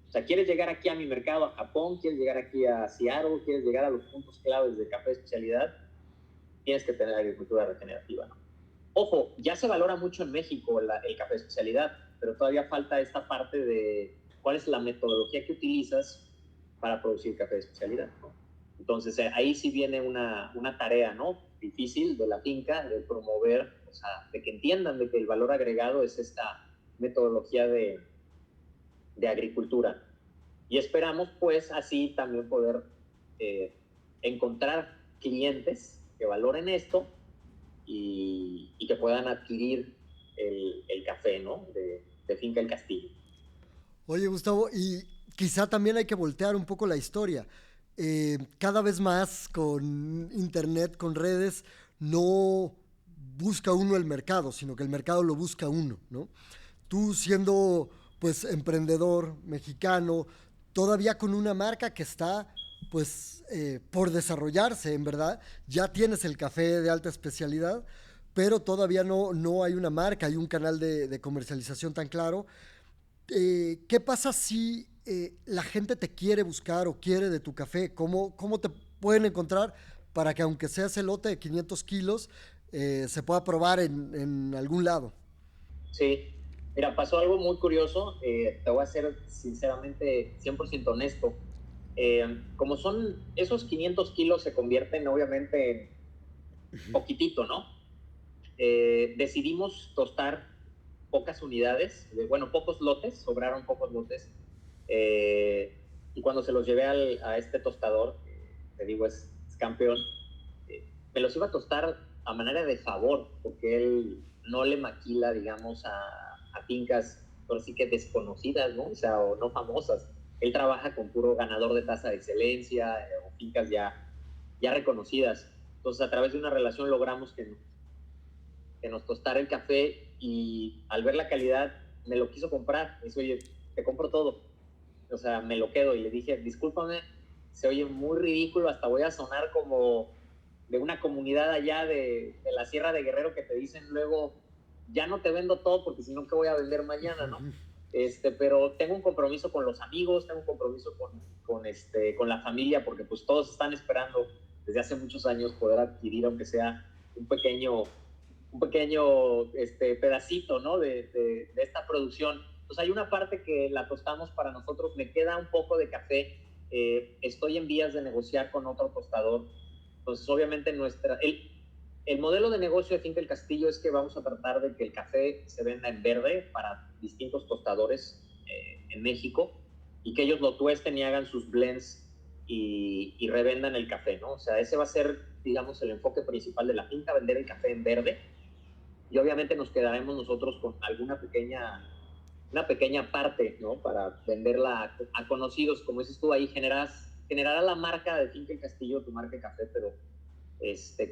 O sea, ¿quieres llegar aquí a mi mercado, a Japón? ¿Quieres llegar aquí a Seattle? ¿Quieres llegar a los puntos claves de café de especialidad? Tienes que tener agricultura regenerativa, ¿no? Ojo, ya se valora mucho en México el café de especialidad, pero todavía falta esta parte de cuál es la metodología que utilizas para producir café de especialidad, ¿no? Entonces, ahí sí viene una tarea, ¿no? Difícil de la finca, de promover, o sea, de que entiendan de que el valor agregado es esta metodología de agricultura. Y esperamos, pues, así también poder encontrar clientes que valoren esto y que puedan adquirir el café, ¿no? De Finca El Castillo. Oye, Gustavo, y quizá también hay que voltear un poco la historia. cada vez más con internet, con redes, no busca uno el mercado, sino que el mercado lo busca uno, ¿no? Tú siendo pues emprendedor mexicano, todavía con una marca que está pues por desarrollarse, en verdad, ya tienes el café de alta especialidad, pero todavía no hay una marca, hay un canal de comercialización tan claro. ¿Qué pasa si la gente te quiere buscar o quiere de tu café? ¿Cómo te pueden encontrar para que aunque sea ese lote de 500 kilos, se pueda probar en algún lado? Sí, mira, pasó algo muy curioso, te voy a ser sinceramente 100% honesto. Como son esos 500 kilos se convierten obviamente en poquitito, ¿no? Decidimos tostar pocas unidades, bueno, pocos lotes, sobraron pocos lotes, y cuando se los llevé a este tostador, te digo, es campeón, me los iba a tostar a manera de favor, porque él no le maquila, digamos, a fincas, por así que desconocidas, ¿no? O sea, o no famosas. Él trabaja con puro ganador de tasa de excelencia, o fincas ya reconocidas. Entonces, a través de una relación logramos que nos tostara el café, y al ver la calidad me lo quiso comprar. Me dice, oye, te compro todo. O sea, me lo quedo. Y le dije, discúlpame, se oye muy ridículo, hasta voy a sonar como de una comunidad allá de la Sierra de Guerrero que te dicen luego, ya no te vendo todo porque si no, ¿qué voy a vender mañana, no? Pero tengo un compromiso con los amigos, tengo un compromiso con la familia, porque pues todos están esperando desde hace muchos años poder adquirir, aunque sea un pequeño pedacito, ¿no? de esta producción. Entonces hay una parte que la tostamos para nosotros, me queda un poco de café, estoy en vías de negociar con otro tostador. Entonces obviamente el modelo de negocio de Finca El Castillo es que vamos a tratar de que el café se venda en verde para distintos tostadores en México, y que ellos lo tuesten y hagan sus blends y revendan el café, ¿no? O sea, ese va a ser, digamos, el enfoque principal de la finca, vender el café en verde. Y obviamente nos quedaremos nosotros con una pequeña parte, ¿no? Para venderla a conocidos, como dices tú, ahí generará la marca de Finca El Castillo, tu marca de café, pero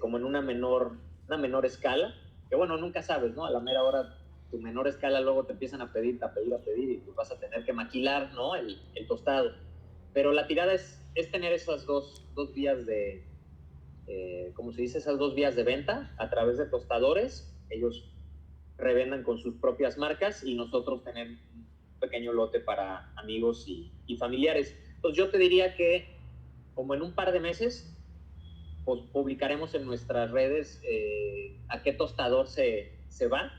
como en una menor escala, que bueno, nunca sabes, ¿no? A la mera hora, tu menor escala, luego te empiezan a pedir, y pues vas a tener que maquilar, ¿no? El tostado. Pero la tirada es tener esas dos vías ¿cómo se dice? Esas dos vías de venta a través de tostadores. Ellos revendan con sus propias marcas y nosotros tener un pequeño lote para amigos y familiares. Entonces yo te diría que como en un par de meses pues, publicaremos en nuestras redes a qué tostador se va,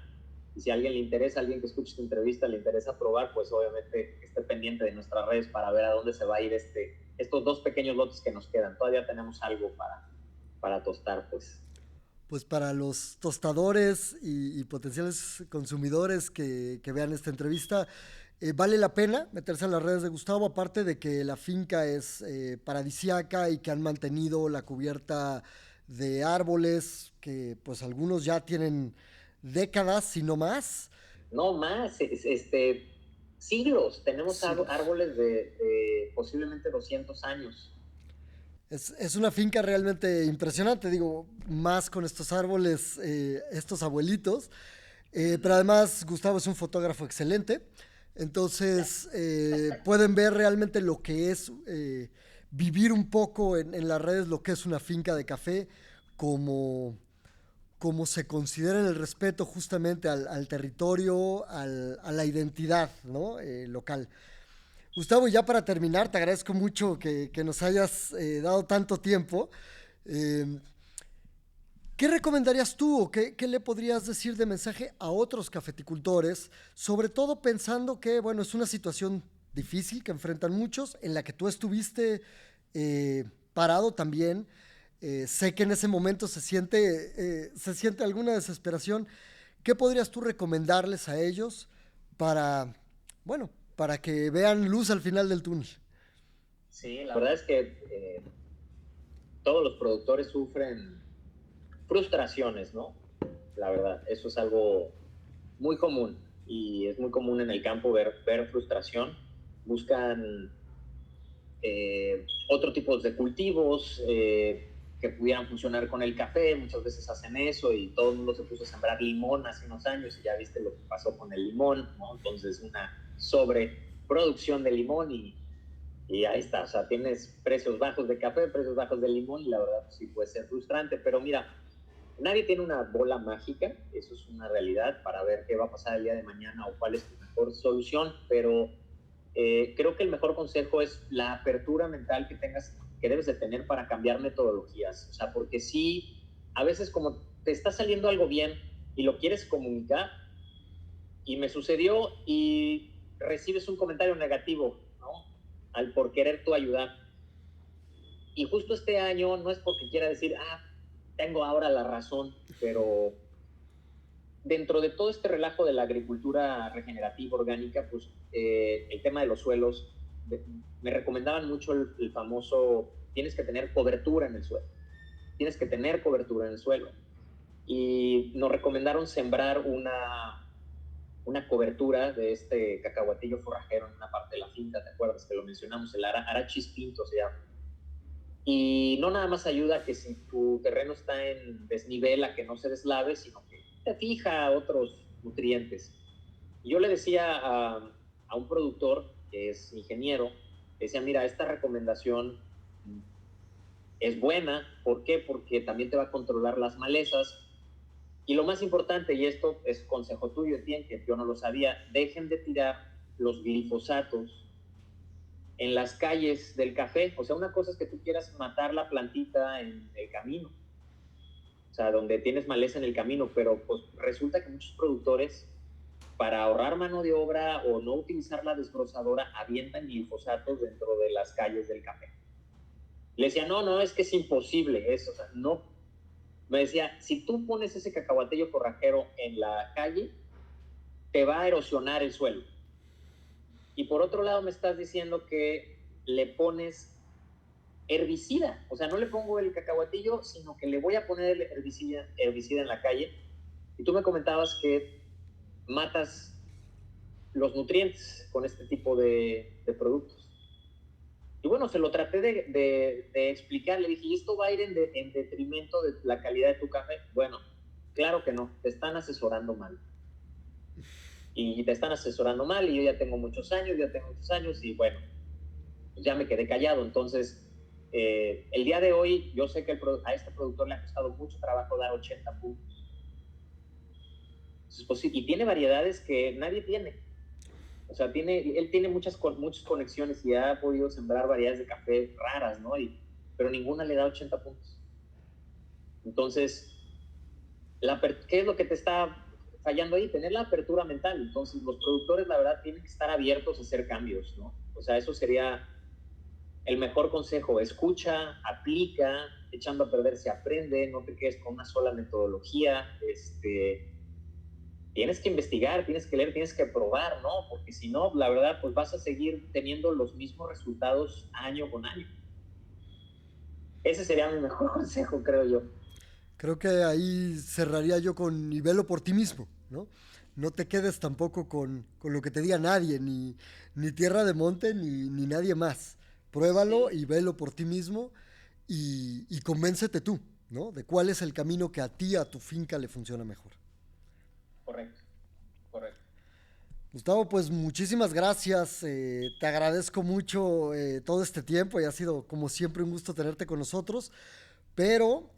y si a alguien le interesa, a alguien que escuche esta entrevista le interesa probar, pues obviamente esté pendiente de nuestras redes para ver a dónde se va a ir estos dos pequeños lotes que nos quedan. Todavía tenemos algo para tostar, pues. Pues para los tostadores y potenciales consumidores que vean esta entrevista, vale la pena meterse en las redes de Gustavo, aparte de que la finca es paradisíaca y que han mantenido la cubierta de árboles que pues algunos ya tienen décadas, si no más. No más, siglos. Tenemos Sí. árboles de posiblemente 200 años. Es una finca realmente impresionante, digo, más con estos árboles, estos abuelitos. Pero además Gustavo es un fotógrafo excelente, entonces pueden ver realmente lo que es vivir un poco en las redes, lo que es una finca de café, como se considera en el respeto justamente al territorio, a la identidad, ¿no? Local. Gustavo, ya para terminar, te agradezco mucho que nos hayas dado tanto tiempo. Eh, ¿Qué recomendarías tú o qué le podrías decir de mensaje a otros cafeticultores, sobre todo pensando que, bueno, es una situación difícil que enfrentan muchos, en la que tú estuviste parado también? Sé que en ese momento se siente alguna desesperación. ¿Qué podrías tú recomendarles a ellos para, bueno, para que vean luz al final del túnel? Sí, la verdad es que todos los productores sufren frustraciones, ¿no? La verdad, eso es algo muy común, y es muy común en el campo ver frustración. Buscan otro tipo de cultivos que pudieran funcionar con el café. Muchas veces hacen eso y todo el mundo se puso a sembrar limón hace unos años y ya viste lo que pasó con el limón, ¿no? Entonces una sobreproducción de limón y ahí está, o sea, tienes precios bajos de café, precios bajos de limón y la verdad pues, sí puede ser frustrante, pero mira, nadie tiene una bola mágica, eso es una realidad para ver qué va a pasar el día de mañana o cuál es tu mejor solución, pero creo que el mejor consejo es la apertura mental que debes de tener para cambiar metodologías, o sea, porque sí, a veces como te está saliendo algo bien y lo quieres comunicar, y me sucedió y recibes un comentario negativo, ¿no? Al por querer tú ayudar. Y justo este año, no es porque quiera decir, tengo ahora la razón, pero dentro de todo este relajo de la agricultura regenerativa orgánica, pues el tema de los suelos, me recomendaban mucho el famoso, tienes que tener cobertura en el suelo, tienes que tener cobertura en el suelo. Y nos recomendaron sembrar una cobertura de este cacahuatillo forrajero en una parte de la finca, ¿te acuerdas que lo mencionamos? El Arachis pinto se llama. Y no nada más ayuda que si tu terreno está en desnivel a que no se deslave, sino que te fija otros nutrientes. Y yo le decía a un productor que es ingeniero, le decía, mira, esta recomendación es buena, ¿por qué? Porque también te va a controlar las malezas. Y lo más importante, y esto es consejo tuyo, Etienne, que yo no lo sabía, dejen de tirar los glifosatos en las calles del café. O sea, una cosa es que tú quieras matar la plantita en el camino, o sea, donde tienes maleza en el camino, pero pues resulta que muchos productores, para ahorrar mano de obra o no utilizar la desbrozadora, avientan glifosatos dentro de las calles del café. Le decía, no, es que es imposible eso, o sea, no. Me decía, si tú pones ese cacahuatillo forrajero en la calle, te va a erosionar el suelo. Y por otro lado me estás diciendo que le pones herbicida, o sea, no le pongo el cacahuatillo, sino que le voy a poner el herbicida en la calle. Y tú me comentabas que matas los nutrientes con este tipo de productos. Y bueno, se lo traté de explicar, le dije, ¿y esto va a ir en detrimento de la calidad de tu café? Bueno, claro que no, te están asesorando mal. Y te están asesorando mal, y yo ya tengo muchos años, y bueno, ya me quedé callado. Entonces, el día de hoy, yo sé que a este productor le ha costado mucho trabajo dar 80 puntos. Entonces, pues, y tiene variedades que nadie tiene. O sea, él tiene muchas conexiones y ha podido sembrar variedades de café raras, ¿no? Pero ninguna le da 80 puntos. Entonces, ¿qué es lo que te está fallando ahí? Tener la apertura mental. Entonces, los productores, la verdad, tienen que estar abiertos a hacer cambios, ¿no? O sea, eso sería el mejor consejo. Escucha, aplica, echando a perder se aprende, no te quedes con una sola metodología, tienes que investigar, tienes que leer, tienes que probar, ¿no? Porque si no, la verdad, pues vas a seguir teniendo los mismos resultados año con año. Ese sería mi mejor consejo, creo yo. Creo que ahí cerraría yo con y velo por ti mismo, ¿no? No te quedes tampoco con lo que te diga nadie, ni Tierra de Monte, ni nadie más. Pruébalo y velo por ti mismo y convéncete tú, ¿no? De cuál es el camino que a ti, a tu finca le funciona mejor. Correcto, correcto. Gustavo, pues muchísimas gracias. Te agradezco mucho todo este tiempo y ha sido como siempre un gusto tenerte con nosotros. Pero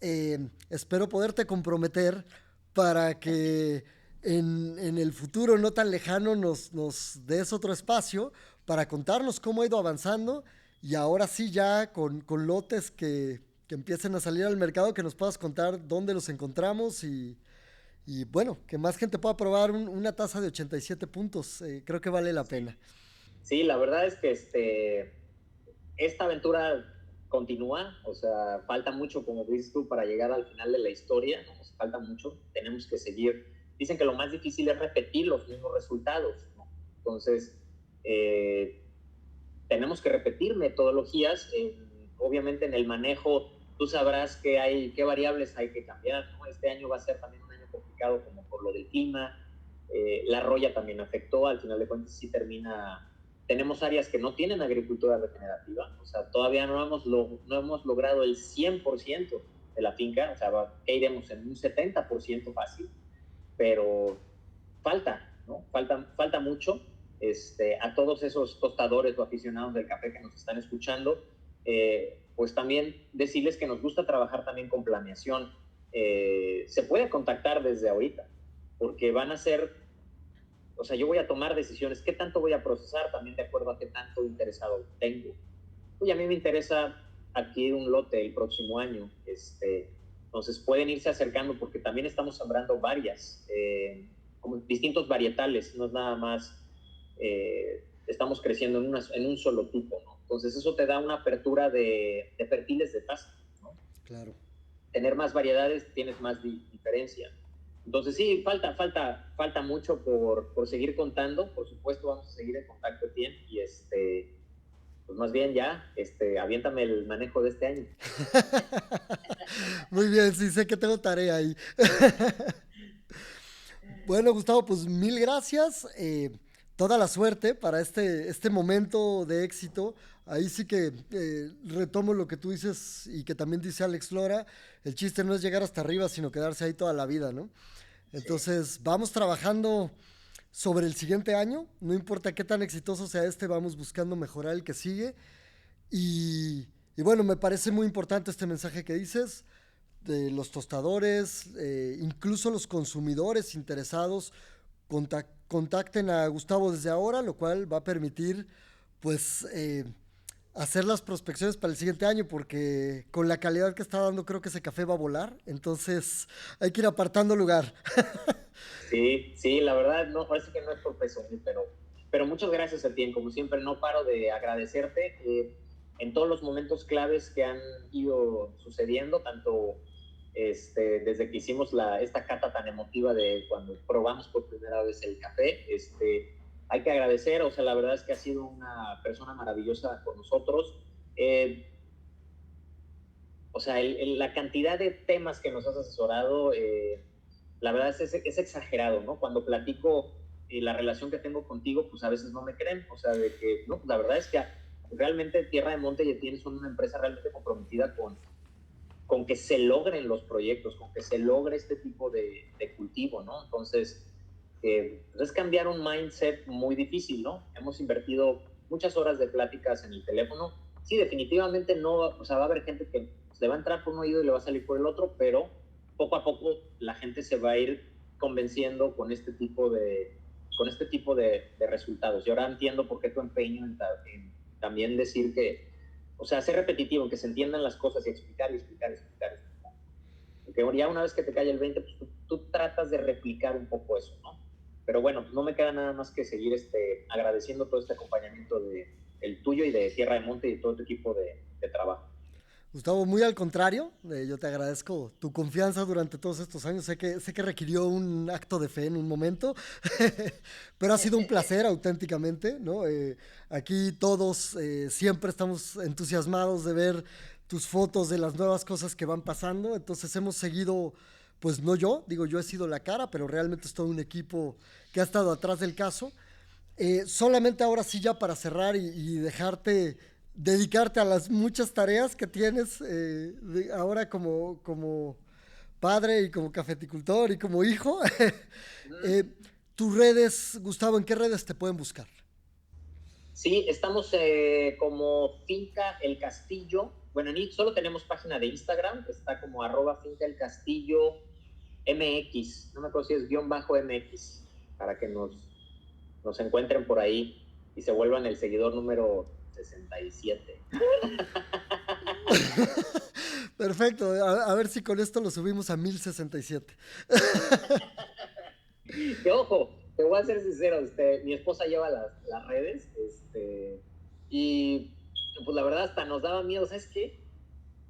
espero poderte comprometer para que en el futuro no tan lejano nos des otro espacio para contarnos cómo ha ido avanzando y ahora sí ya con lotes que empiecen a salir al mercado, que nos puedas contar dónde los encontramos y bueno, que más gente pueda probar una taza de 87 puntos. Creo que vale la pena. Sí, la verdad es que esta aventura continúa, o sea, falta mucho, como dices tú, para llegar al final de la historia, ¿no? O sea, falta mucho, tenemos que seguir. Dicen que lo más difícil es repetir los mismos resultados, ¿no? Entonces, tenemos que repetir metodologías, obviamente en el manejo, tú sabrás qué variables hay que cambiar, ¿no? Este año va a ser también un año complicado como por lo del clima, la roya también afectó, al final de cuentas sí termina Tenemos áreas que no tienen agricultura regenerativa, o sea, todavía no hemos logrado el 100% de la finca, o sea, que iremos en un 70% fácil, pero falta, ¿no? Falta mucho. A todos esos tostadores o aficionados del café que nos están escuchando, pues también decirles que nos gusta trabajar también con planeación. Se puede contactar desde ahorita, porque van a ser, o sea, yo voy a tomar decisiones, qué tanto voy a procesar, también de acuerdo a qué tanto interesado tengo. Oye, a mí me interesa adquirir un lote el próximo año, entonces pueden irse acercando, porque también estamos sembrando varias, como distintos varietales, no es nada más, estamos creciendo en un solo tipo, ¿no? Entonces eso te da una apertura de perfiles de taza, ¿no? Claro. Tener más variedades, tienes más diferencia. Entonces sí, falta mucho por seguir contando. Por supuesto, vamos a seguir en contacto, Etienne, y pues más bien ya, aviéntame el manejo de este año. Muy bien, sí, sé que tengo tarea ahí. Bueno, Gustavo, pues mil gracias. Toda la suerte para este momento de éxito. Ahí sí que retomo lo que tú dices y que también dice Alex Lora. El chiste no es llegar hasta arriba, sino quedarse ahí toda la vida, ¿no? Entonces, vamos trabajando sobre el siguiente año. No importa qué tan exitoso sea vamos buscando mejorar el que sigue. Y bueno, me parece muy importante este mensaje que dices de los tostadores, incluso los consumidores interesados contacten a Gustavo desde ahora, lo cual va a permitir pues hacer las prospecciones para el siguiente año, porque con la calidad que está dando creo que ese café va a volar, entonces hay que ir apartando lugar. Sí, la verdad, no, parece que no es por presumir, pero muchas gracias a ti, como siempre no paro de agradecerte en todos los momentos claves que han ido sucediendo, tanto desde que hicimos esta cata tan emotiva de cuando probamos por primera vez el café, hay que agradecer, o sea, la verdad es que ha sido una persona maravillosa con nosotros. O sea, la cantidad de temas que nos has asesorado, la verdad es exagerado, ¿no? Cuando platico la relación que tengo contigo, pues a veces no me creen, o sea, de que, no, la verdad es que realmente Tierra de Monte y Etienne son una empresa realmente comprometida con que se logren los proyectos, con que se logre este tipo de cultivo, ¿no? Entonces, es cambiar un mindset muy difícil, ¿no? Hemos invertido muchas horas de pláticas en el teléfono. Sí, definitivamente no, o sea, va a haber gente que le va a entrar por un oído y le va a salir por el otro, pero poco a poco la gente se va a ir convenciendo con este tipo de resultados. Y ahora entiendo por qué tu empeño en también decir que, o sea, ser repetitivo, que se entiendan las cosas y explicar. Porque ya una vez que te cae el 20, pues tú tratas de replicar un poco eso, ¿no? Pero bueno, no me queda nada más que seguir agradeciendo todo este acompañamiento el tuyo y de Tierra de Monte y de todo tu equipo de trabajo. Gustavo, muy al contrario, yo te agradezco tu confianza durante todos estos años. Sé que requirió un acto de fe en un momento, pero ha sido un placer auténticamente, ¿no? Aquí todos siempre estamos entusiasmados de ver tus fotos de las nuevas cosas que van pasando. Entonces hemos seguido, pues no yo he sido la cara, pero realmente es todo un equipo que ha estado atrás del caso. Solamente ahora sí, ya para cerrar y dedicarte a las muchas tareas que tienes ahora como padre y como cafeticultor y como hijo. Tus redes, Gustavo, ¿en qué redes te pueden buscar? Sí, estamos como Finca El Castillo. Bueno, solo tenemos página de Instagram, está como @fincaelcastillo MX. No me acuerdo si es _MX, para que nos encuentren por ahí y se vuelvan el seguidor número 67. Perfecto, a ver si con esto lo subimos a 1067. Que ojo, te voy a ser sincero, mi esposa lleva las redes, y pues la verdad hasta nos daba miedo, ¿sabes qué?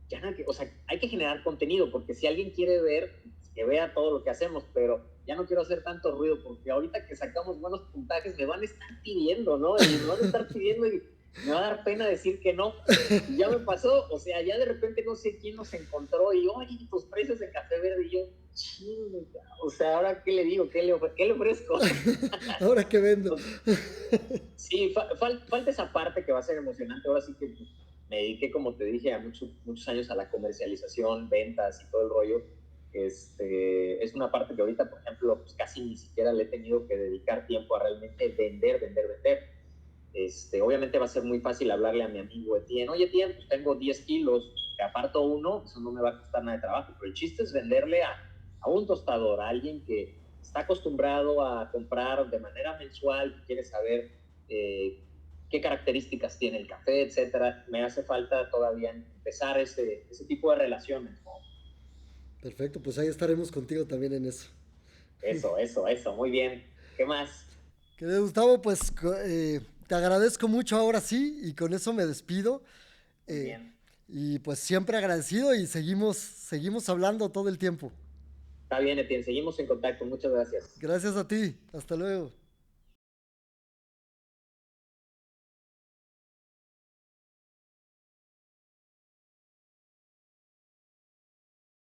Ya no, o sea, hay que generar contenido, porque si alguien quiere ver, que vea todo lo que hacemos, pero ya no quiero hacer tanto ruido, porque ahorita que sacamos buenos puntajes me van a estar pidiendo, ¿no? Y me van a estar pidiendo Me va a dar pena decir que no. Y ya me pasó, o sea, ya de repente no sé quién nos encontró y, oye, tus precios de café verde. Y yo, chinga, o sea, ¿ahora qué le digo? ¿Qué le ofrezco? Ahora que vendo. Sí, falta esa parte que va a ser emocionante. Ahora sí que me dediqué, como te dije, a muchos años a la comercialización, ventas y todo el rollo. Es una parte que ahorita, por ejemplo, pues casi ni siquiera le he tenido que dedicar tiempo a realmente vender. Obviamente va a ser muy fácil hablarle a mi amigo Etienne, oye Etienne, pues tengo 10 kilos, te aparto uno, eso no me va a costar nada de trabajo, pero el chiste es venderle a un tostador, a alguien que está acostumbrado a comprar de manera mensual, que quiere saber qué características tiene el café, etcétera. Me hace falta todavía empezar ese tipo de relaciones, ¿no? Perfecto, pues ahí estaremos contigo también en eso. Eso, muy bien. ¿Qué más? Querido Gustavo, pues te agradezco mucho ahora sí y con eso me despido. Muy Eh, bien. y pues siempre agradecido y seguimos hablando todo el tiempo. Está bien, Etienne, seguimos en contacto. Muchas gracias. Gracias a ti. Hasta luego.